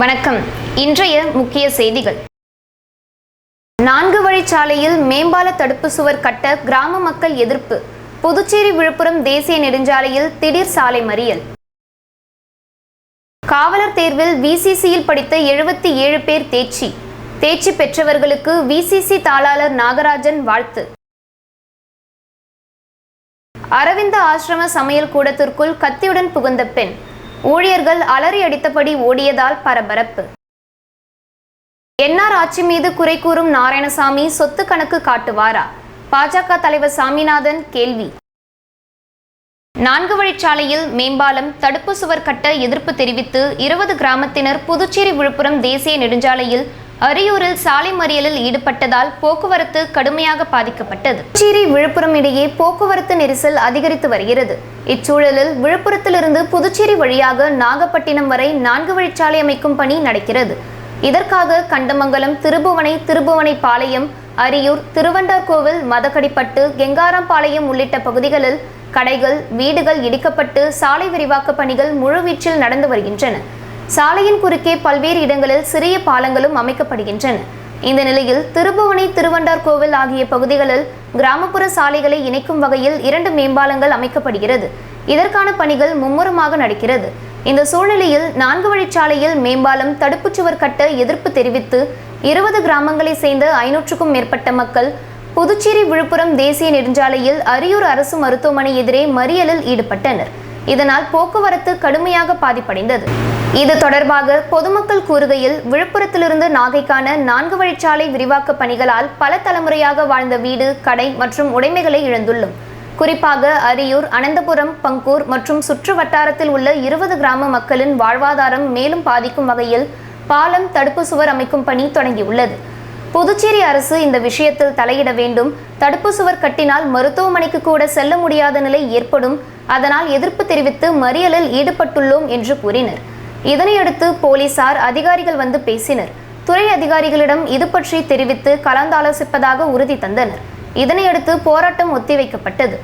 வணக்கம். இன்றைய முக்கிய செய்திகள். 4 வழிச்சாலையில் மேம்பால தடுப்பு சுவர் கட்ட கிராம மக்கள் எதிர்ப்பு. புதுச்சேரி விழுப்புரம் தேசிய நெடுஞ்சாலையில் திடீர் சாலை மறியல். காவலர் தேர்வில் VCCயில் படித்த 77 பேர் தேர்ச்சி. தேர்ச்சி பெற்றவர்களுக்கு VCC தாளாளர் நாகராஜன் வாழ்த்து. அரவிந்த ஆசிரம சமையல் கூடத்திற்குள் கத்தியுடன் புகுந்த பெண். ஊழியர்கள் அலறி அடித்தபடி ஓடியதால் பரபரப்பு. என்ஆர் ஆட்சி மீது குறை கூறும் நாராயணசாமி சொத்து கணக்கு காட்டுவாரா? பாஜக தலைவர் சாமிநாதன் கேள்வி. 4 வழிச்சாலையில் மேம்பாலம் தடுப்பு சுவர் கட்ட எதிர்ப்பு தெரிவித்து 20 கிராமத்தினர் புதுச்சேரி விழுப்புரம் தேசிய நெடுஞ்சாலையில் அரியூரில் சாலை மறியலில் ஈடுபட்டதால் போக்குவரத்து கடுமையாக பாதிக்கப்பட்டது. புதுச்சேரி விழுப்புரம் இடையே போக்குவரத்து நெரிசல் அதிகரித்து வருகிறது. இச்சூழலில் விழுப்புரத்திலிருந்து புதுச்சேரி வழியாக நாகப்பட்டினம் வரை 4 வழிச்சாலை அமைக்கும் பணி நடக்கிறது. இதற்காக கண்டமங்கலம், திருபுவனை பாளையம், அரியூர், திருவண்டார்கோவில், மதக்கடிப்பட்டு, கெங்காராம்பாளையம் உள்ளிட்ட பகுதிகளில் கடைகள், வீடுகள் இடிக்கப்பட்டு சாலை விரிவாக்க பணிகள் முழுவீச்சில் நடந்து வருகின்றன. சாலையின் குறுக்கே பல்வேறு இடங்களில் சிறிய பாலங்களும் அமைக்கப்படுகின்றன. இந்த நிலையில் திருவண்டார்கோவில் ஆகிய பகுதிகளில் கிராமப்புற சாலைகளை இணைக்கும் வகையில் 2 மேம்பாலங்கள் அமைக்கப்படுகிறது. இதற்கான பணிகள் மும்முரமாக நடக்கிறது. இந்த சூழ்நிலையில் 4 வழிச்சாலையில் மேம்பாலம் தடுப்புச்சுவர் கட்ட எதிர்ப்பு தெரிவித்து 20 கிராமங்களை சேர்ந்த 500க்கும் மேற்பட்ட மக்கள் புதுச்சேரி விழுப்புரம் தேசிய நெடுஞ்சாலையில் அரியூர் அரசு மருத்துவமனை எதிரே மறியலில் ஈடுபட்டனர். இதனால் போக்குவரத்து கடுமையாக பாதிப்படைந்தது. இது தொடர்பாக பொதுமக்கள் கூறுகையில், விழுப்புரத்திலிருந்து நாகைக்கான 4 வழிச்சாலை விரிவாக்க பணிகளால் பல தலைமுறையாக வாழ்ந்த வீடு, கடை மற்றும் உடைமைகளை இழந்துள்ளோம். குறிப்பாக அரியூர், அனந்தபுரம், பங்கூர் மற்றும் சுற்று வட்டாரத்தில் உள்ள 20 கிராம மக்களின் வாழ்வாதாரம் மேலும் பாதிக்கும் வகையில் பாலம் தடுப்பு சுவர் அமைக்கும் பணி தொடங்கியுள்ளது. புதுச்சேரி அரசு இந்த விஷயத்தில் தலையிட வேண்டும். தடுப்பு சுவர் கட்டினால் மருத்துவமனைக்கு கூட செல்ல முடியாத நிலை ஏற்படும். அதனால் எதிர்ப்பு தெரிவித்து மறியலில் ஈடுபட்டுள்ளோம் என்று கூறினர். இதனையடுத்து போலீசார் அதிகாரிகள் வந்து பேசினர். துறை அதிகாரிகளிடம் இது பற்றி தெரிவித்து கலந்தாலோசிப்பதாக உறுதி தந்தனர். இதனையடுத்து போராட்டம் ஒத்திவைக்கப்பட்டது.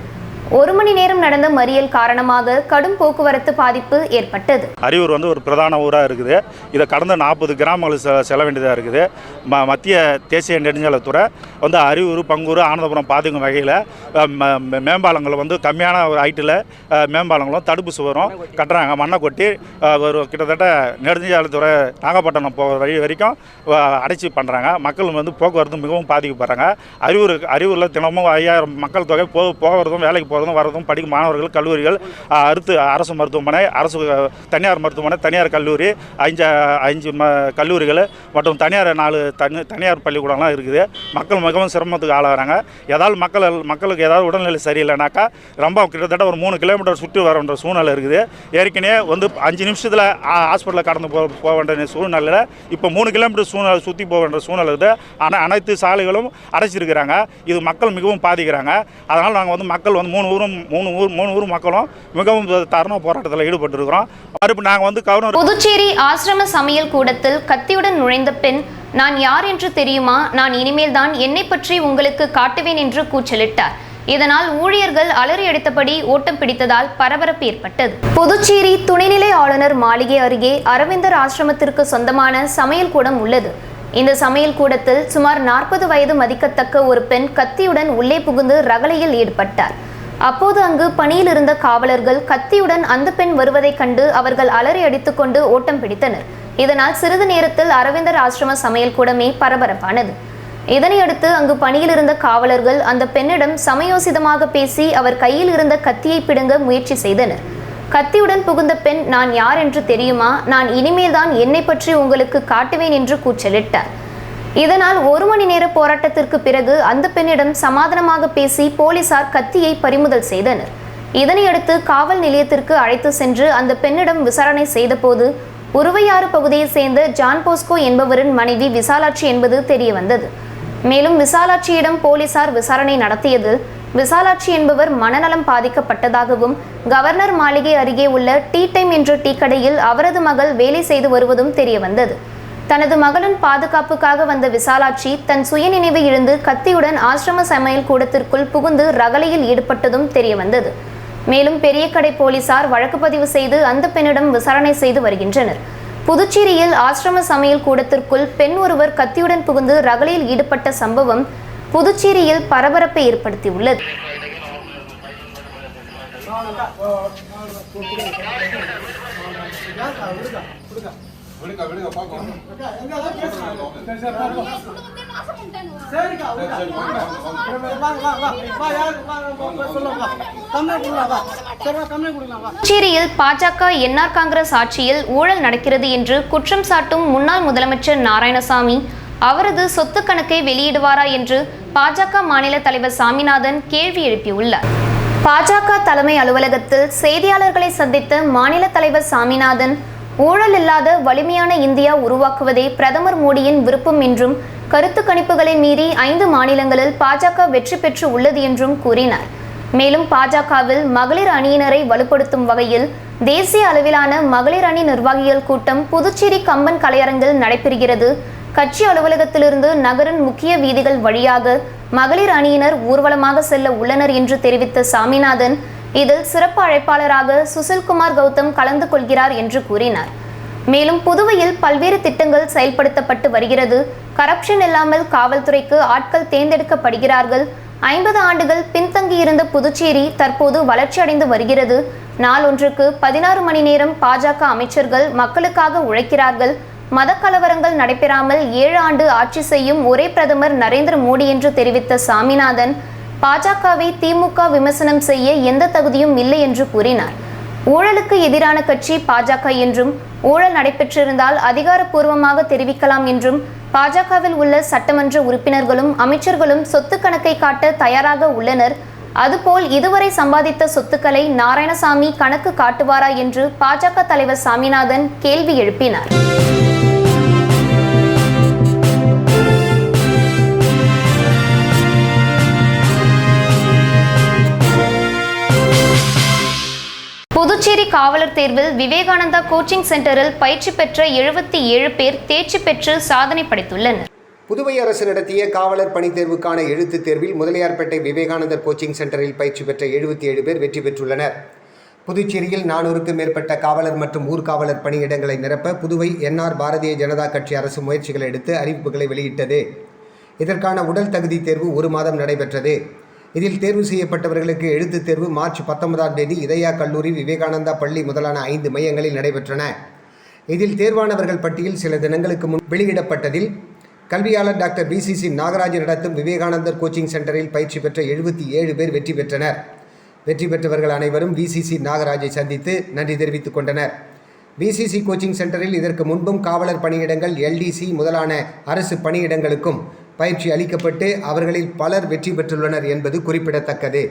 1 மணி நேரம் நடந்த மறியல் காரணமாக கடும் போக்குவரத்து பாதிப்பு ஏற்பட்டது. அரியூர் ஒரு பிரதான ஊராக இருக்குது. இதை கடந்த 40 கிராமங்கள் செல்ல வேண்டியதாக இருக்குது. மத்திய தேசிய நெடுஞ்சாலைத்துறை அரியூர், பங்கூர், ஆனந்தபுரம் பாதிக்கும் வகையில் மேம்பாலங்கள் கம்மியான ஒரு ஹைட்டில் மேம்பாலங்களும் தடுப்பு சுவரும் கட்டுறாங்க. மண்ணை கொட்டி ஒரு கிட்டத்தட்ட நெடுஞ்சாலைத்துறை நாகப்பட்டினம் போகிற வழி வரைக்கும் அடைச்சி பண்ணுறாங்க. மக்கள் போக்குவரத்து மிகவும் பாதிக்கப்படுறாங்க. அரியூரில் தினமும் 5000 மக்கள் தொகை போகிறதும் வேலைக்கு வரதும் படிக்கும் மாணவர்கள், கல்லூரிகள், அரசு மருத்துவமனை, தனியார் மருத்துவமனை, தனியார் கல்லூரி, 5 கல்லூரிகள் மற்றும் தனியார் 4 தனியார் பள்ளிக்கூடம்லாம் இருக்குது. மக்கள் மிகவும் சிரமத்துக்கு ஆளாகிறாங்க. ஏதாவது மக்களுக்கு ஏதாவது உடல்நிலை சரியில்லைனாக்கா ரொம்ப கிட்டத்தட்ட ஒரு 3 கிலோமீட்டர் சுற்றி வரன்ற சூழ்நிலை இருக்குது. ஏற்கனவே 5 நிமிஷத்தில் ஹாஸ்பிட்டலில் கடந்து போக வேண்டிய சூழ்நிலையில் இப்போ 3 கிலோமீட்டர் சுற்றி போக வேண்டிய சூழ்நிலை இருக்குது. ஆனால் அனைத்து சாலைகளும் அடைச்சிருக்கிறாங்க. இது மக்கள் மிகவும் பாதிக்கிறாங்க. அதனால் நாங்கள் மக்கள் 3 ஊர் மக்களும் மிகவும் தர்ண போராட்டத்தில் ஈடுபட்டிருக்கிறோம். மறுப்பு நாங்கள் கவர்னர். புதுச்சேரி ஆசிரம சமையல் கூடத்தில் கத்தியுடன் நுழைந்த பெண், நான் யார் என்று தெரியுமா? நான் இனிமேல் தான் என்னை பற்றி உங்களுக்கு காட்டுவேன் என்று கூச்சலிட்டார். இதனால் ஊழியர்கள் அலறி அடித்தபடி ஓட்டம் பிடித்ததால் பரபரப்பு ஏற்பட்டது. புதுச்சேரி துணைநிலை ஆளுநர் மாளிகை அருகே அரவிந்தர் ஆசிரமத்திற்கு சொந்தமான சமையல் கூடம் உள்ளது. இந்த சமையல் கூடத்தில் சுமார் 40 வயது மதிக்கத்தக்க ஒரு பெண் கத்தியுடன் உள்ளே புகுந்து ரகளையில் ஈடுபட்டார். அப்போது அங்கு பணியில் இருந்த காவலர்கள் கத்தியுடன் அந்த பெண் வருவதைக் கண்டு அவர்கள் அலறி அடித்துக்கொண்டு ஓட்டம் பிடித்தனர். இதனால் சிறிது நேரத்தில் அரவிந்தர் ஆசிரம சமையல் கூடமே பரபரப்பானது. இதனையடுத்து அங்கு பணியில் இருந்த காவலர்கள் அந்த பெண்ணிடம் சமயோசிதமாக பேசி அவர் கையில் இருந்த கத்தியை பிடுங்க முயற்சி செய்தனர். கத்தியுடன் புகுந்த பெண், நான் யார் என்று தெரியுமா? நான் இனிமேல் தான் என்னை பற்றி உங்களுக்கு காட்டுவேன் என்று கூச்சலிட்டார். இதனால் 1 மணி நேர போராட்டத்திற்கு பிறகு அந்த பெண்ணிடம் சமாதானமாக பேசி போலீசார் கத்தியை பறிமுதல் செய்தனர். இதனையடுத்து காவல் நிலையத்திற்கு அழைத்து சென்று அந்த பெண்ணிடம் விசாரணை செய்தபோது உருவையாறு பகுதியை சேர்ந்த ஜான் போஸ்கோ என்பவரின் மனைவி விசாலாட்சி என்பது தெரிய வந்தது. மேலும் விசாலாட்சியிடம் போலீசார் விசாரணை நடத்தியதில் விசாலாட்சி என்பவர் மனநலம் பாதிக்கப்பட்டதாகவும் கவர்னர் மாளிகை அருகே உள்ள டீ டைம் என்ற டீ கடையில் அவரது மகள் வேலை செய்து வருவதும் தெரிய வந்தது. தனது மகளின் பாதுகாப்புக்காக வந்த விசாலாட்சி தன் சுயநினைவை இழந்து கத்தியுடன் ஆசிரம சமையல் கூடத்திற்குள் புகுந்து ரகளையில் ஈடுபட்டதும் தெரிய வந்தது. மேலும் பெரியகடை போலீசார் வழக்கு பதிவு செய்து அந்த பெண்ணிடம் விசாரணை செய்து வருகின்றனர். புதுச்சேரியில் ஆசிரம சமையல் கூடத்திற்குள் பெண் ஒருவர் கத்தியுடன் புகுந்து ரகளையில் ஈடுபட்ட சம்பவம் புதுச்சேரியில் பரபரப்பை ஏற்படுத்தியுள்ளது. புதுச்சேரியில் பாஜக என்ஆர் காங்கிரஸ் ஆட்சியில் ஊழல் நடக்கிறது என்று குற்றம் சாட்டும் முன்னாள் முதலமைச்சர் நாராயணசாமி அவரது சொத்து கணக்கை வெளியிடுவாரா என்று பாஜக மாநில தலைவர் சாமிநாதன் கேள்வி எழுப்பியுள்ளார். பாஜக தலைமை அலுவலகத்தில் செய்தியாளர்களை சந்தித்த மாநில தலைவர் சாமிநாதன் ஊழல் இல்லாத வலிமையான இந்தியா உருவாக்குவதே பிரதமர் மோடியின் விருப்பம் என்றும் கருத்து கணிப்புகளை மீறி 5 மாநிலங்களில் பாஜக வெற்றி பெற்று உள்ளது என்றும் கூறினார். மேலும் பாஜகவில் மகளிர் அணியினரை வலுப்படுத்தும் வகையில் தேசிய அளவிலான மகளிர் அணி நிர்வாகிகள் கூட்டம் புதுச்சேரி கம்பன் கலையரங்கில் நடைபெறுகிறது. கட்சி அலுவலகத்திலிருந்து நகரின் முக்கிய வீதிகள் வழியாக மகளிர் அணியினர் ஊர்வலமாக செல்ல உள்ளனர் என்று தெரிவித்த சாமிநாதன் இதில் சிறப்பு அழைப்பாளராக சுசில்குமார் கௌதம் கலந்து கொள்கிறார் என்று கூறினார். மேலும் புதுவையில் பல்வேறு திட்டங்கள் செயல்படுத்தப்பட்டு வருகிறது. கரப்ஷன் இல்லாமல் காவல்துறைக்கு ஆட்கள் தேர்ந்தெடுக்கப்படுகிறார்கள். 50 ஆண்டுகள் பின்தங்கியிருந்த புதுச்சேரி தற்போது வளர்ச்சியடைந்து வருகிறது. நாள் ஒன்றுக்கு 16 மணி நேரம் பாஜக அமைச்சர்கள் மக்களுக்காக உழைக்கிறார்கள். மத கலவரங்கள் நடைபெறாமல் 7 ஆண்டு ஆட்சி செய்யும் ஒரே பிரதமர் நரேந்திர மோடி என்று தெரிவித்த சாமிநாதன் பாஜகவை திமுக விமர்சனம் செய்ய எந்த தகுதியும் இல்லை என்று கூறினார். ஊழலுக்கு எதிரான கட்சி பாஜக என்றும் ஊழல் நடைபெற்றிருந்தால் அதிகாரப்பூர்வமாக தெரிவிக்கலாம் என்றும் பாஜகவில் உள்ள சட்டமன்ற உறுப்பினர்களும் அமைச்சர்களும் சொத்து கணக்கை காட்ட தயாராக உள்ளனர். அதுபோல் இதுவரை சம்பாதித்த சொத்துக்களை நாராயணசாமி கணக்கு காட்டுவாரா என்று பாஜக தலைவர் சாமிநாதன் கேள்வி எழுப்பினார். புதுச்சேரி காவலர் தேர்வில் விவேகானந்தா கோச்சிங் சென்டரில் பயிற்சி பெற்ற 77 பேர் தேர்ச்சி பெற்று சாதனை படைத்துள்ளனர். புதுவை அரசு நடத்திய காவலர் பணி தேர்வுக்கான எழுத்துத் தேர்வில் முதலியார்பேட்டை விவேகானந்தர் கோச்சிங் சென்டரில் பயிற்சி பெற்ற 77 பேர் வெற்றி பெற்றுள்ளனர். புதுச்சேரியில் 400க்கும் மேற்பட்ட காவலர் மற்றும் ஊர்காவலர் பணியிடங்களை நிரப்ப புதுவை என்ஆர் பாரதிய ஜனதா கட்சி அரசு முயற்சிகளை எடுத்து அறிவிப்புகளை வெளியிட்டது. இதற்கான உடல் தகுதி தேர்வு 1 மாதம் நடைபெற்றது. இதில் தேர்வு செய்யப்பட்டவர்களுக்கு எழுத்துத் தேர்வு மார்ச் 19ஆம் தேதி இதயா கல்லூரி விவேகானந்தா பள்ளி முதலான 5 மையங்களில் நடைபெற்றன. இதில் தேர்வானவர்கள் பட்டியல் சில தினங்களுக்கு முன் வெளியிடப்பட்டதில் கல்வியாளர் டாக்டர் BCC நாகராஜ் நடத்தும் விவேகானந்தர் கோச்சிங் சென்டரில் பயிற்சி பெற்ற 77 பேர் வெற்றி பெற்றனர். வெற்றி பெற்றவர்கள் அனைவரும் BCC நாகராஜை சந்தித்து நன்றி தெரிவித்துக் கொண்டனர். BCC கோச்சிங் சென்டரில் இதற்கு முன்பும் காவலர் பணியிடங்கள் LDC முதலான அரசு பணியிடங்களுக்கும் பயிற்சி அளிக்கப்பட்டு அவர்களில் பலர் வெற்றி பெற்றுள்ளனர் என்பது குறிப்பிடத்தக்கது.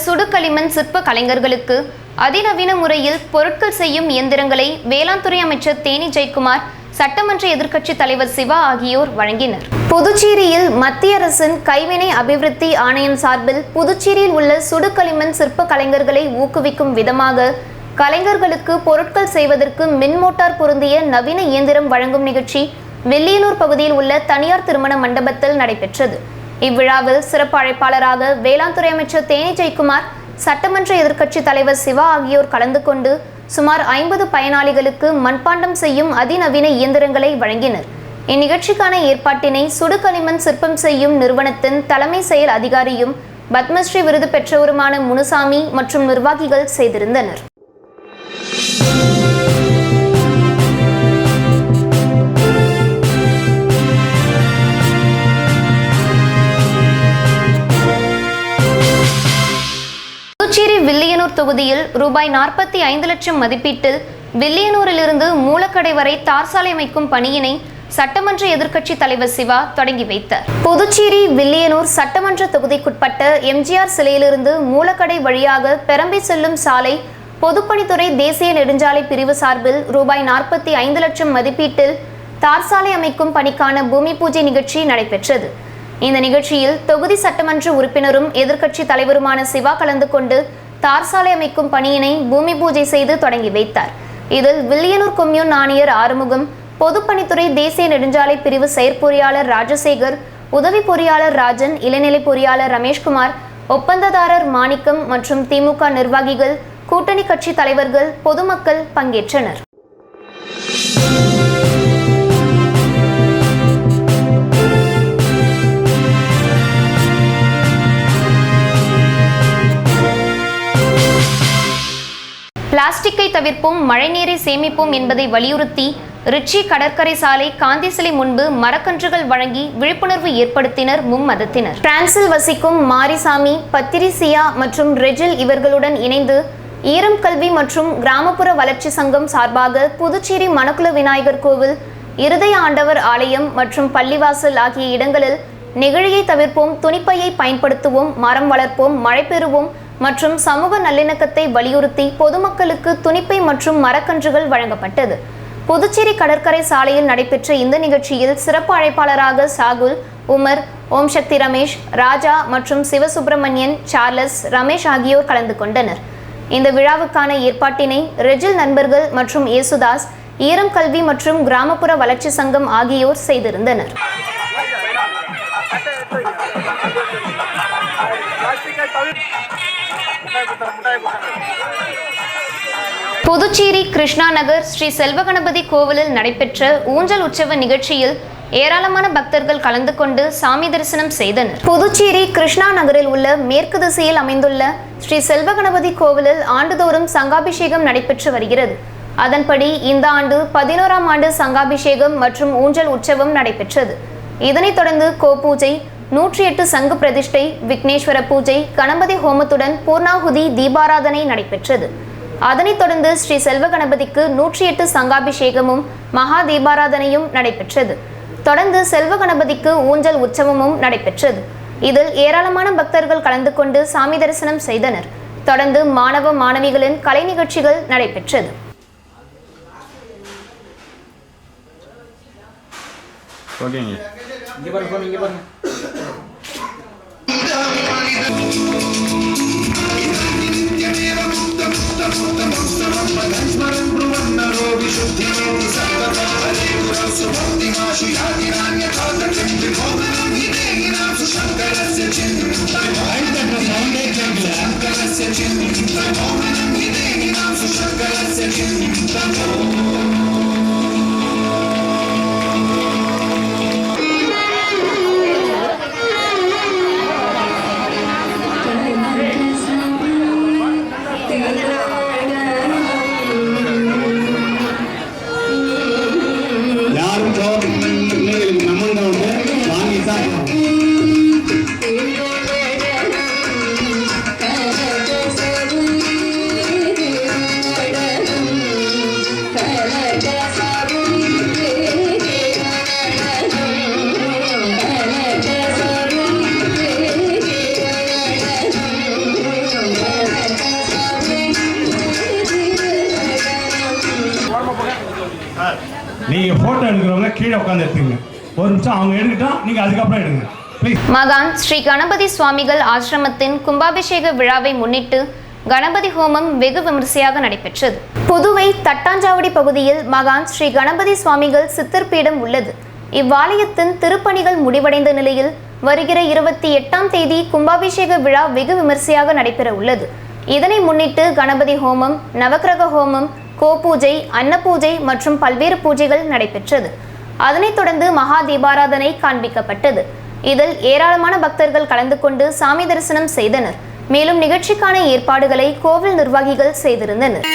சுடுகளிமண் சிற்ப கலைஞர்களுக்கு அதிநவீன முறையில் பொருட்கள் செய்யும் இயந்திரங்களை வேளாண் துறை அமைச்சர் தேனி ஜெயக்குமார், சட்டமன்ற எதிர்க்கட்சி தலைவர் சிவா ஆகியோர் வழங்கினர். புதுச்சேரியில் மத்திய அரசின் கைவினை அபிவிருத்தி ஆணையம் சார்பில் புதுச்சேரியில் உள்ள சுடுகளிமண் சிற்ப கலைஞர்களை ஊக்குவிக்கும் விதமாக கலைஞர்களுக்கு பொருட்கள் செய்வதற்கு மின்மோட்டார் பொருந்திய நவீன இயந்திரம் வழங்கும் நிகழ்ச்சி வில்லியனூர் பகுதியில் உள்ள தனியார் திருமண மண்டபத்தில் நடைபெற்றது. இவ்விழாவில் சிறப்பு அழைப்பாளராக வேளாண் துறை அமைச்சர் தேனி ஜெயக்குமார், சட்டமன்ற எதிர்க்கட்சி தலைவர் சிவா ஆகியோர் கலந்து கொண்டு சுமார் 50 பயனாளிகளுக்கு மண்பாண்டம் செய்யும் அதிநவீன இயந்திரங்களை வழங்கினர். இந்நிகழ்ச்சிக்கான ஏற்பாட்டினை சுடுகளிமண் சிற்பம் செய்யும் நிறுவனத்தின் தலைமை செயல் அதிகாரியும் பத்மஸ்ரீ விருது பெற்றவருமான முனுசாமி மற்றும் நிர்வாகிகள் செய்திருந்தனர். புதுச்சேரி வில்லியனூர் தொகுதியில் ரூபாய் 45 லட்சம் மதிப்பீட்டில் வில்லியனூரிலிருந்து மூலக்கடை வரை தார் சாலை அமைக்கும் பணியினை சட்டமன்ற எதிர்க்கட்சி தலைவர் சிவா தொடங்கி வைத்தார். புதுச்சேரி வில்லியனூர் சட்டமன்ற தொகுதிக்குட்பட்ட எம்ஜிஆர் சிலையிலிருந்து மூலக்கடை வழியாக பெரம்பி செல்லும் சாலை பொதுப்பணித்துறை தேசிய நெடுஞ்சாலை பிரிவு சார்பில் ரூபாய் 45 லட்சம் மதிப்பீட்டில் தார் சாலை அமைக்கும் பணிக்கான பூமி பூஜை நிகழ்ச்சி நடைபெற்றது. இந்த நிகழ்ச்சியில் தொகுதி சட்டமன்ற உறுப்பினரும் எதிர்க்கட்சி தலைவருமான சிவா கலந்து கொண்டு தார் சாலை அமைக்கும் பணியினை பூமி பூஜை செய்து தொடங்கி வைத்தார். இதில் வில்லியனூர் கொம்யூன் ஆணையர் ஆறுமுகம், பொதுப்பணித்துறை தேசிய நெடுஞ்சாலை பிரிவு செயற்பொறியாளர் ராஜசேகர், உதவி பொறியாளர் ராஜன், இளநிலை பொறியாளர் ரமேஷ்குமார், ஒப்பந்ததாரர் மாணிக்கம் மற்றும் திமுக நிர்வாகிகள், கூட்டணி கட்சி தலைவர்கள், பொதுமக்கள் பங்கேற்றனர். பிளாஸ்டிக்கை தவிர்ப்போம், மழைநீரை சேமிப்போம் என்பதை வலியுறுத்தி ரிச்சி கடற்கரை சாலை காந்தி சிலை முன்பு மரக்கன்றுகள் வழங்கி விழிப்புணர்வு ஏற்படுத்தினர் மும்மதத்தினர். பிரான்சில் வசிக்கும் மாரிசாமி, பத்திரிசியா மற்றும் ரெஜில் இவர்களுடன் இணைந்து ஈரம் கல்வி மற்றும் கிராமப்புற வளர்ச்சி சங்கம் சார்பாக புதுச்சேரி மணக்குள விநாயகர் கோவில், இருதய ஆண்டவர் ஆலயம் மற்றும் பள்ளிவாசல் ஆகிய இடங்களில் நெகிழியை தவிர்ப்போம், துணிப்பையை பயன்படுத்துவோம், மரம் வளர்ப்போம், மழை பெறுவோம் மற்றும் சமூக நல்லிணக்கத்தை வலியுறுத்தி பொதுமக்களுக்கு துணிப்பை மற்றும் மரக்கன்றுகள் வழங்கப்பட்டது. புதுச்சேரி கடற்கரை சாலையில் நடைபெற்ற இந்த நிகழ்ச்சியில் சிறப்பு அழைப்பாளராக சாகுல், உமர், ஓம் சக்தி ரமேஷ், ராஜா மற்றும் சிவசுப்பிரமணியன், சார்லஸ், ரமேஷ் ஆகியோர் கலந்து கொண்டனர். இந்த விழாவுக்கான ஏற்பாட்டினை ரெஜில் நண்பர்கள் மற்றும் ஏசுதாஸ், ஈரம் கல்வி மற்றும் கிராமப்புற வளர்ச்சி சங்கம் ஆகியோர் செய்திருந்தனர். புதுச்சேரி கிருஷ்ணா நகர் ஸ்ரீ செல்வகணபதி கோவிலில் நடைபெற்ற ஊஞ்சல் உற்சவ நிகழ்ச்சியில் ஏராளமான பக்தர்கள் கலந்து கொண்டு சாமி தரிசனம் செய்தனர். புதுச்சேரி கிருஷ்ணா நகரில் உள்ள மேற்கு திசையில் அமைந்துள்ள ஸ்ரீ செல்வகணபதி கோவிலில் ஆண்டுதோறும் சங்காபிஷேகம் நடைபெற்று வருகிறது. அதன்படி இந்த ஆண்டு 11ஆம் ஆண்டு சங்காபிஷேகம் மற்றும் ஊஞ்சல் உற்சவம் நடைபெற்றது. இதனைத் தொடர்ந்து கோபூஜை, 108 சங்கு பிரதிஷ்டை, விக்னேஸ்வர பூஜை, கணபதி ஹோமத்துடன் பூர்ணாகுதி தீபாராதனை நடைபெற்றது. அதனைத் தொடர்ந்து ஸ்ரீ செல்வ கணபதிக்கு 108 சங்காபிஷேகமும் மகா தீபாராதனையும் நடைபெற்றது. தொடர்ந்து செல்வ கணபதிக்கு ஊஞ்சல் உற்சவமும் நடைபெற்றது. இதில் ஏராளமான பக்தர்கள் கலந்து கொண்டு சாமி தரிசனம் செய்தனர். தொடர்ந்து மாணவ மாணவிகளின் கலை நிகழ்ச்சிகள் நடைபெற்றது. நீங்க போட்டோ எடுக்கிறவங்க கீழே உட்கார்ந்து எடுத்துங்க. ஒரு நிமிஷம் அவங்க எடுத்துட்டா நீங்க அதுக்கப்புறம் எடுங்க. மகான் ஸ்ரீ கணபதி சுவாமிகள் ஆசிரமத்தின் கும்பாபிஷேக விழாவை முன்னிட்டு கணபதி ஹோமம் வெகு விமரிசையாக நடைபெற்றது. புதுவை தட்டாஞ்சாவடி பகுதியில் மகான் ஸ்ரீ கணபதி சுவாமிகள் சித்தர் பீடம் உள்ளது. இவ்வாலயத்தின் திருப்பணிகள் முடிவடைந்த நிலையில் வருகிற 28ஆம் தேதி கும்பாபிஷேக விழா வெகு விமரிசையாக நடைபெற உள்ளது. இதனை முன்னிட்டு கணபதி ஹோமம், நவக்கிரக ஹோமம், கோபூஜை, அன்னபூஜை மற்றும் பல்வேறு பூஜைகள் நடைபெற்றது. அதனைத் தொடர்ந்து மகா தீபாராதனை காண்பிக்கப்பட்டது. இதில் ஏராளமான பக்தர்கள் கலந்து கொண்டு சாமி தரிசனம் செய்தனர். மேலும் நிகழ்ச்சிக்கான ஏற்பாடுகளை கோவில் நிர்வாகிகள் செய்திருந்தனர்.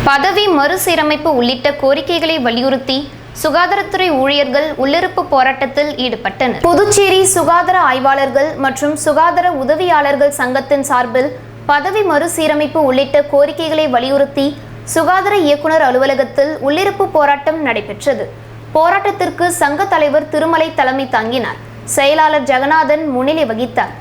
பதவி மறுசீரமைப்பு உள்ளிட்ட கோரிக்கைகளை வலியுறுத்தி சுகாதாரத்துறை ஊழியர்கள் உள்ளிருப்பு போராட்டத்தில் ஈடுபட்டனர். புதுச்சேரி சுகாதார ஆய்வாளர்கள் மற்றும் சுகாதார உதவியாளர்கள் சங்கத்தின் சார்பில் பதவி மறுசீரமைப்பு உள்ளிட்ட கோரிக்கைகளை வலியுறுத்தி சுகாதார இயக்குனர் அலுவலகத்தில் உள்ளிருப்பு போராட்டம் நடைபெற்றது. போராட்டத்திற்கு சங்க தலைவர் திருமலை தலைமை தாங்கினார். செயலாளர் ஜெகநாதன் முன்னிலை வகித்தார்.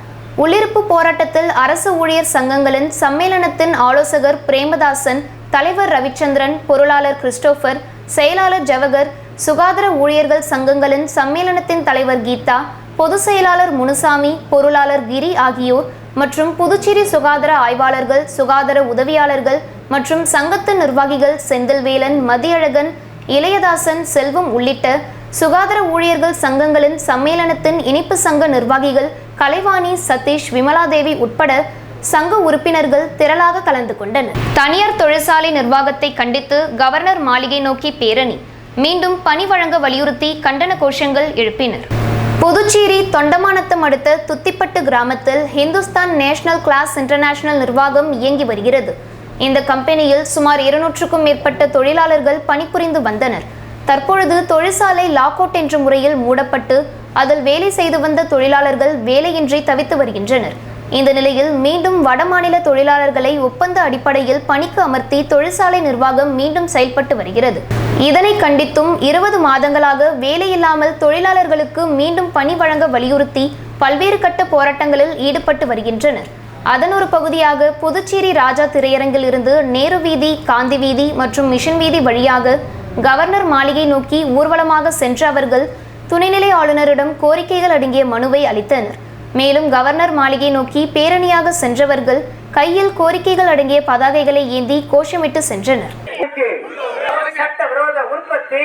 உள்ளிருப்பு போராட்டத்தில் அரசு ஊழியர் சங்கங்களின் சம்மேளனத்தின் ஆலோசகர் பிரேமதாசன், தலைவர் ரவிச்சந்திரன், பொருளாளர் கிறிஸ்டோபர், செயலாளர் ஜவகர், சுகாதார ஊழியர்கள் சங்கங்களின் சம்மேளனத்தின் தலைவர் கீதா, பொதுச் செயலாளர் முனுசாமி, பொருளாளர் கிரி ஆகியோர் மற்றும் புதுச்சேரி சுகாதார ஆய்வாளர்கள், சுகாதார உதவியாளர்கள் மற்றும் சங்கத்து நிர்வாகிகள் செந்தில்வேலன், மதியழகன், இளையதாசன், செல்வம் உள்ளிட்ட சுகாதார ஊழியர்கள் சங்கங்களின் சம்மேளனத்தின் இனிப்பு சங்க நிர்வாகிகள் கலைவாணி, சதீஷ், விமலாதேவி உட்பட சங்க உறுப்பினர்கள் திரளாக கலந்து கொண்டனர். தனியார் தொழிற்சாலை நிர்வாகத்தை கண்டித்து கவர்னர் மாளிகை நோக்கி பேரணி, மீண்டும் பணி வழங்க வலியுறுத்தி கண்டன கோஷங்கள் எழுப்பினர். புதுச்சேரி தொண்டமானத்தம் அடுத்த துத்திப்பட்டு கிராமத்தில் ஹிந்துஸ்தான் நேஷனல் கிளாஸ் இன்டர்நேஷனல் நிர்வாகம் இயங்கி வருகிறது. இந்த கம்பெனியில் சுமார் 200க்கும் மேற்பட்ட தொழிலாளர்கள் பணிபுரிந்து வந்தனர். தற்பொழுது தொழிற்சாலை லாக் அவுட் என்ற முறையில் மூடப்பட்டு அதில் வேலை செய்து வந்த தொழிலாளர்கள் வேலையின்றி தவித்து வருகின்றனர். இந்த நிலையில் மீண்டும் வடமாநில தொழிலாளர்களை ஒப்பந்த அடிப்படையில் பணிக்கு அமர்த்தி தொழிற்சாலை நிர்வாகம் மீண்டும் செயல்பட்டு வருகிறது. இதனை கண்டித்தும் 20 மாதங்களாக வேலையில்லாமல் தொழிலாளர்களுக்கு மீண்டும் பணி வழங்க வலியுறுத்தி பல்வேறு கட்ட போராட்டங்களில் ஈடுபட்டு வருகின்றனர். அதன் ஒரு பகுதியாக புதுச்சேரி ராஜா திரையரங்கில் இருந்து நேரு வீதி, காந்தி வீதி மற்றும் மிஷன் வீதி வழியாக கவர்னர் மாளிகை நோக்கி ஊர்வலமாக சென்ற அவர்கள் துணைநிலை ஆளுநரிடம் கோரிக்கைகள் அடங்கிய மனுவை அளித்தனர். மேலும் கவர்னர் மாளிகை நோக்கி பேரணியாக சென்றவர்கள் கையில் கோரிக்கைகள் அடங்கிய பதாகைகளை ஏந்தி கோஷமிட்டு சென்றனர். சட்டவிரோத உற்பத்தி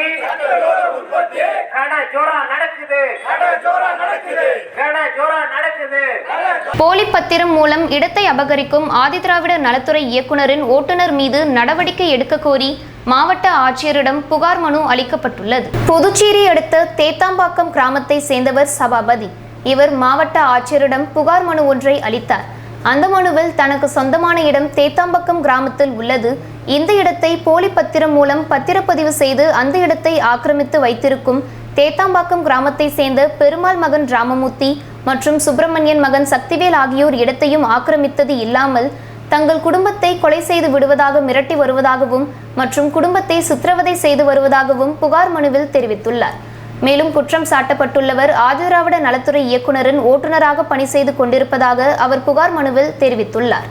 போலி பத்திரம் மூலம் இடத்தை அபகரிக்கும் ஆதிதிராவிட நலத்துறை இயக்குனரின் ஓட்டுநர் மீது நடவடிக்கை எடுக்க கோரி மாவட்ட ஆட்சியரிடம் புகார் மனு அளிக்கப்பட்டுள்ளது. புதுச்சேரி அடுத்த தேத்தாம்பாக்கம் கிராமத்தை சேர்ந்தவர் சபாபதி. இவர் மாவட்ட ஆட்சியரிடம் புகார் மனு ஒன்றை அளித்தார். அந்த மனுவில் தனக்கு சொந்தமான இடம் தேத்தாம்பாக்கம் கிராமத்தில் உள்ளது. இந்த இடத்தை போலி பத்திரம் மூலம் பத்திரப்பதிவு செய்து அந்த இடத்தை ஆக்கிரமித்து வைத்திருக்கும் தேத்தாம்பாக்கம் கிராமத்தை சேர்ந்த பெருமாள் மகன் ராமமூர்த்தி மற்றும் சுப்பிரமணியன் மகன் சக்திவேல் ஆகியோர் இடத்தையும் ஆக்கிரமித்தது இல்லாமல் தங்கள் குடும்பத்தை கொலை செய்து விடுவதாக மிரட்டி வருவதாகவும் மற்றும் குடும்பத்தை சித்திரவதை செய்து வருவதாகவும் புகார் மனுவில் தெரிவித்துள்ளார். மேலும் குற்றம் சாட்டப்பட்டுள்ளவர் ஆதிதிராவிட நலத்துறை இயக்குனரின் ஓட்டுநராக பணி செய்து கொண்டிருப்பதாக அவர் புகார் மனுவில் தெரிவித்துள்ளார்.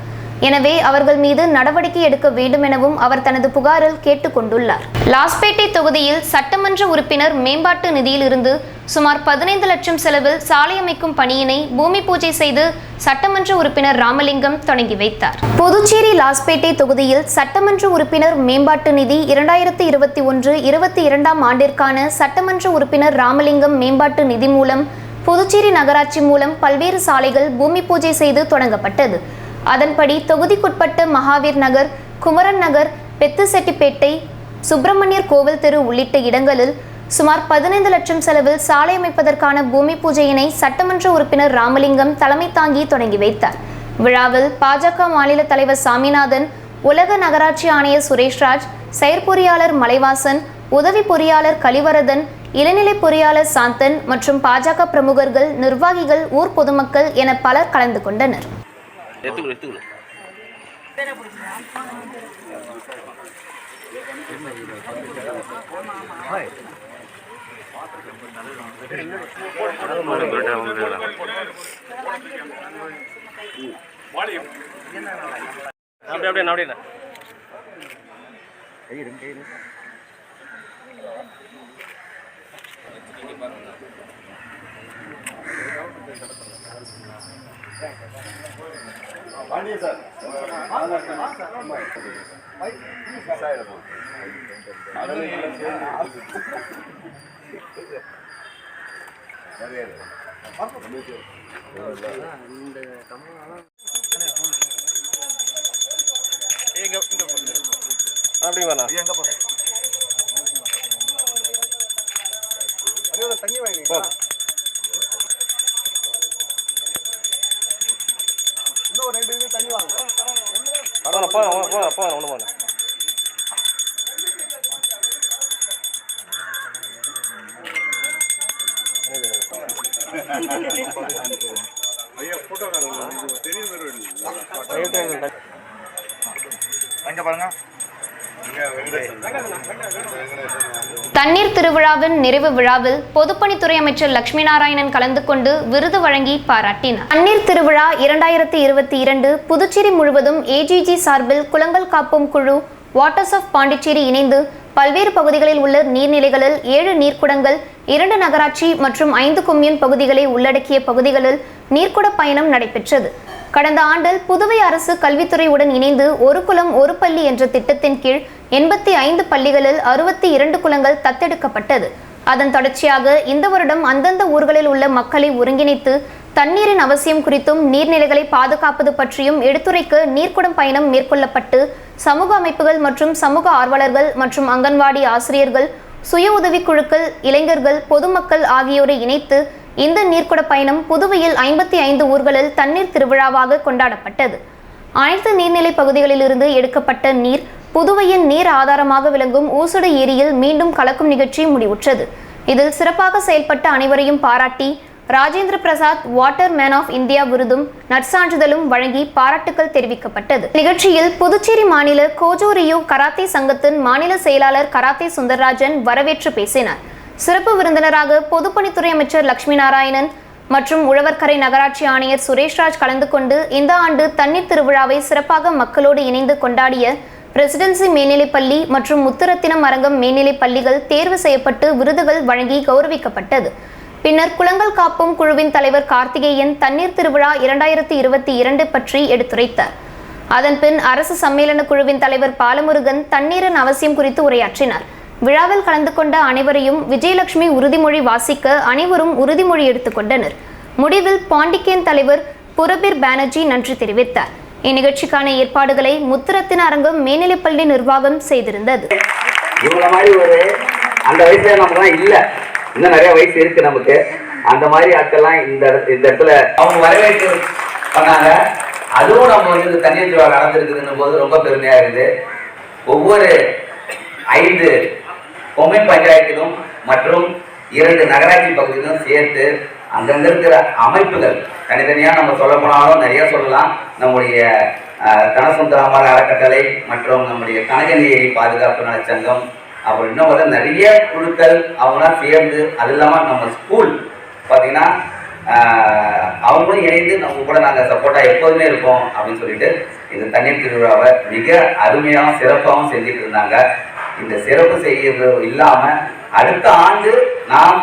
எனவே அவர்கள் மீது நடவடிக்கை எடுக்க வேண்டும் எனவும் அவர் தனது புகாரில் கேட்டுக் கொண்டுள்ளார். லாஸ்பேட்டை தொகுதியில் சட்டமன்ற உறுப்பினர் மேம்பாட்டு நிதியில் இருந்து சுமார் 15 லட்சம் செலவில் சாலை அமைக்கும் பணியினை பூமி பூஜை செய்து சட்டமன்ற உறுப்பினர் ராமலிங்கம் தொடங்கி வைத்தார். புதுச்சேரி லாஸ்பேட்டை தொகுதியில் சட்டமன்ற உறுப்பினர் மேம்பாட்டு நிதி 2021-22 ஆண்டிற்கான சட்டமன்ற உறுப்பினர் ராமலிங்கம் மேம்பாட்டு நிதி மூலம் புதுச்சேரி நகராட்சி மூலம் பல்வேறு சாலைகள் பூமி பூஜை செய்து தொடங்கப்பட்டது. அதன்படி தொகுதிக்குட்பட்ட மகாவீர் நகர், குமரன் நகர், பெத்துசெட்டிப்பேட்டை, சுப்பிரமணியர் கோவில் தெரு உள்ளிட்ட இடங்களில் சுமார் 15 லட்சம் செலவில் சாலை அமைப்பதற்கான பூமி பூஜையினை சட்டமன்ற உறுப்பினர் ராமலிங்கம் தலைமை தாங்கி தொடங்கி வைத்தார். விழாவில் பாஜக மாநில தலைவர் சாமிநாதன், உலக நகராட்சி ஆணையர் சுரேஷ்ராஜ், செயற்பொறியாளர் மலைவாசன், உதவி பொறியாளர் கலிவரதன், இளநிலை பொறியாளர் சாந்தன் மற்றும் பாஜக பிரமுகர்கள், நிர்வாகிகள், ஊர் பொதுமக்கள் என பலர் கலந்து கொண்டனர். தண்ணீர் திருவிழாவின் நிறைவு விழாவில் பொதுப்பணித்துறை அமைச்சர் லட்சுமி நாராயணன் கலந்து கொண்டு விருது வழங்கி பாராட்டினார். தண்ணீர் திருவிழா 2022 புதுச்சேரி முழுவதும் ஏஜிஜி சார்பில் குளங்கள் காப்போம் குழு, வாட்டர்ஸ் ஆஃப் பாண்டிச்சேரி இணைந்து பல்வேறு பகுதிகளில் உள்ள நீர்நிலைகளில் 7 நீர்க்குடங்கள், 2 நகராட்சி மற்றும் 5 கொம்யூன் பகுதிகளை உள்ளடக்கிய பகுதிகளில் நீர்க்குட பயணம் நடைபெற்றது. கடந்த ஆண்டில் புதுவை அரசு கல்வித்துறையுடன் இணைந்து ஒரு குளம் ஒரு பள்ளி என்ற திட்டத்தின் கீழ் 85 பள்ளிகளில் 62 குளங்கள் தத்தெடுக்கப்பட்டது. அதன் தொடர்ச்சியாக இந்த வருடம் அந்தந்த ஊர்களில் உள்ள மக்களை ஒருங்கிணைத்து தண்ணீரின் அவசியம் குறித்தும் நீர்நிலைகளை பாதுகாப்பது பற்றியும் எடுத்துரைக்க நீர்க்குடம் பயணம் மேற்கொள்ளப்பட்டு சமூக அமைப்புகள் மற்றும் சமூக ஆர்வலர்கள் மற்றும் அங்கன்வாடி ஆசிரியர்கள், சுய உதவிக் குழுக்கள், இளைஞர்கள், பொதுமக்கள் ஆகியோரை இணைத்து இந்த நீர்க்குட பயணம் புதுவையில் 55 ஊர்களில் தண்ணீர் திருவிழாவாக கொண்டாடப்பட்டது. அனைத்து நீர்நிலை பகுதிகளிலிருந்து எடுக்கப்பட்ட நீர் புதுவையின் நீர் ஆதாரமாக விளங்கும் ஊசுடு ஏரியில் மீண்டும் கலக்கும் நிகழ்ச்சி முடிவுற்றது. இதில் சிறப்பாக செயல்பட்ட அனைவரையும் பாராட்டி Rajendra Prasad water man of India விருதும் நற்சான்றிதழும் வழங்கி பாராட்டுக்கள் தெரிவிக்கப்பட்டது. நிகழ்ச்சியில் புதுச்சேரி மாநில கோஜோரியோ கராத்தே சங்கத்தின் மாநில செயலாளர் கராத்தே சுந்தரராஜன் வரவேற்று பேசினார். சிறப்பு விருந்தினராக பொதுப்பணித்துறை அமைச்சர் லட்சுமி நாராயணன் மற்றும் உழவர்கரை நகராட்சி ஆணையர் சுரேஷ்ராஜ் கலந்து கொண்டு இந்த ஆண்டு தண்ணீர் திருவிழாவை சிறப்பாக மக்களோடு இணைந்து கொண்டாடிய பிரசிடென்சி மேல்நிலைப்பள்ளி மற்றும் முத்துரத்தினம் அரங்கம் மேல்நிலைப் பள்ளிகள் தேர்வு செய்யப்பட்டு விருதுகள் வழங்கி கௌரவிக்கப்பட்டது. பின்னர் குளங்கள் காப்போம் குழுவின் தலைவர் கார்த்திகேயன் தண்ணீர் திருவிழா 2022 பற்றி எடுத்துரைத்தார். அதன்பின் அரசு சம்மேளன குழுவின் தலைவர் பாலமுருகன் தண்ணீரின் அவசியம் குறித்து உரையாற்றினார். விழாவில் கலந்து கொண்ட அனைவரையும் விஜயலட்சுமி உறுதிமொழி வாசிக்க அனைவரும் உறுதிமொழி எடுத்துக்கொண்டனர். முடிவில் பாண்டிகேன் தலைவர் புரபீர் பானர்ஜி நன்றி தெரிவித்தார். இந்நிகழ்ச்சிக்கான ஏற்பாடுகளை முத்துரத்தின அரங்கம் மேல்நிலைப்பள்ளி நிர்வாகம் செய்திருந்தது. அந்த வயசுல நமக்குலாம் இல்ல, இன்னும் நிறைய வயசு இருக்கு நமக்கு. அந்த மாதிரி ஆட்கள்லாம் இந்த இடத்துல அவங்க வரவேற்று பண்ணாங்க. அதுவும் நம்ம வந்து தண்ணீர் திருவிழா நடந்திருக்குதுன்னும் போது ரொம்ப பெருமையா இருக்குது. ஒவ்வொரு 5 கொம்யூன் பஞ்சாயத்திலும் மற்றும் 2 நகராட்சி பகுதியிலும் சேர்த்து அங்கங்க இருக்கிற அமைப்புகள் தனித்தனியாக நம்ம சொல்ல போனாலும் நிறைய சொல்லலாம். நம்முடைய தனசுந்தராமர் அறக்கட்டளை மற்றும் நம்முடைய கனகநீரி பாதுகாப்பு நலச்சங்கம், அப்புறம் இன்னும் வந்து நிறைய குழுக்கள் அவங்களாம் சேர்ந்து, அது இல்லாமல் நம்ம ஸ்கூல் பார்த்தீங்கன்னா அவங்களும் இணைந்து நம்ம கூட நாங்கள் சப்போர்ட்டாக எப்போதுமே இருப்போம் அப்படின்னு சொல்லிட்டு இந்த தண்ணீர் திருவிழாவை மிக அருமையாகவும் சிறப்பாகவும் செஞ்சுட்டு இருந்தாங்க. இந்த சிறப்பு செய்யறது இல்லாமல் அடுத்த ஆண்டு நாம்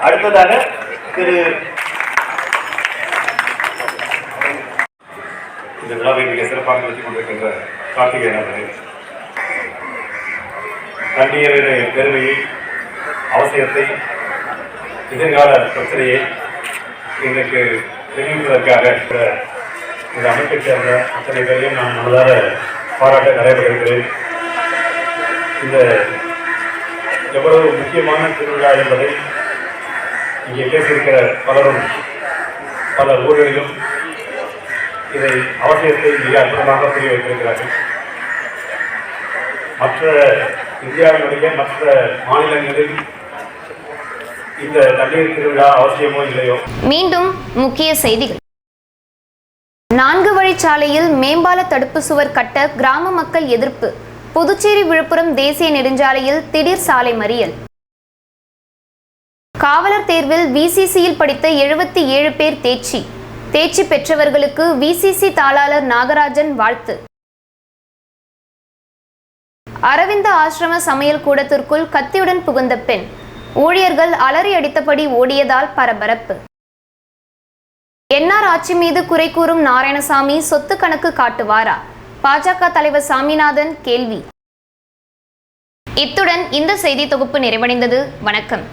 அடுத்ததாக இந்த விழாவை மிக சிறப்பாக நடத்தி கொண்டிருக்கின்ற கார்த்திகேயன் அவர்கள் தண்ணீரின் பெருமையை, அவசியத்தை, எதிர்கால பிரச்சனையை எங்களுக்கு தெரிவிப்பதற்காக இந்த அமைப்பை சேர்ந்த அத்தனை பேரையும் நான் மனதார பாராட்ட நடைபெற்றிருக்கிறேன். இந்த எவ்வளவு முக்கியமான திருவிழா என்பதை இங்கே பேசியிருக்கிற பலரும் பல ஊர்களிலும் இதை அவசியத்தை மிக அற்புதமாக புரிய வைத்திருக்கிறார்கள். மற்ற இந்தியாவினுடைய மற்ற மாநிலங்களில் இந்த தண்ணீர் திருவிழா அவசியமோ இல்லையோ. மீண்டும் முக்கிய செய்திகள். 4 வழிச்சாலையில் மேம்பால தடுப்பு சுவர் கட்ட கிராம மக்கள் எதிர்ப்பு. புதுச்சேரி விழுப்புரம் தேசிய நெடுஞ்சாலையில் திடீர் சாலை மறியல். காவலர் தேர்வில் விசிசியில் படித்த 77 பேர் தேர்ச்சி. தேர்ச்சி பெற்றவர்களுக்கு விசிசி தாளாளர் நாகராஜன் வாழ்த்து. அரவிந்த ஆசிரம சமையல் கூடத்திற்குள் கத்தியுடன் புகுந்த பெண். ஊழியர்கள் அலறி அடித்தபடி ஓடியதால் பரபரப்பு. என்ஆர் ஆட்சி மீது குறை கூறும் நாராயணசாமி சொத்து கணக்கு காட்டுவாரா? பாஜக தலைவர் சாமிநாதன் கேள்வி. இத்துடன் இந்த செய்தி தொகுப்பு நிறைவடைந்தது. வணக்கம்.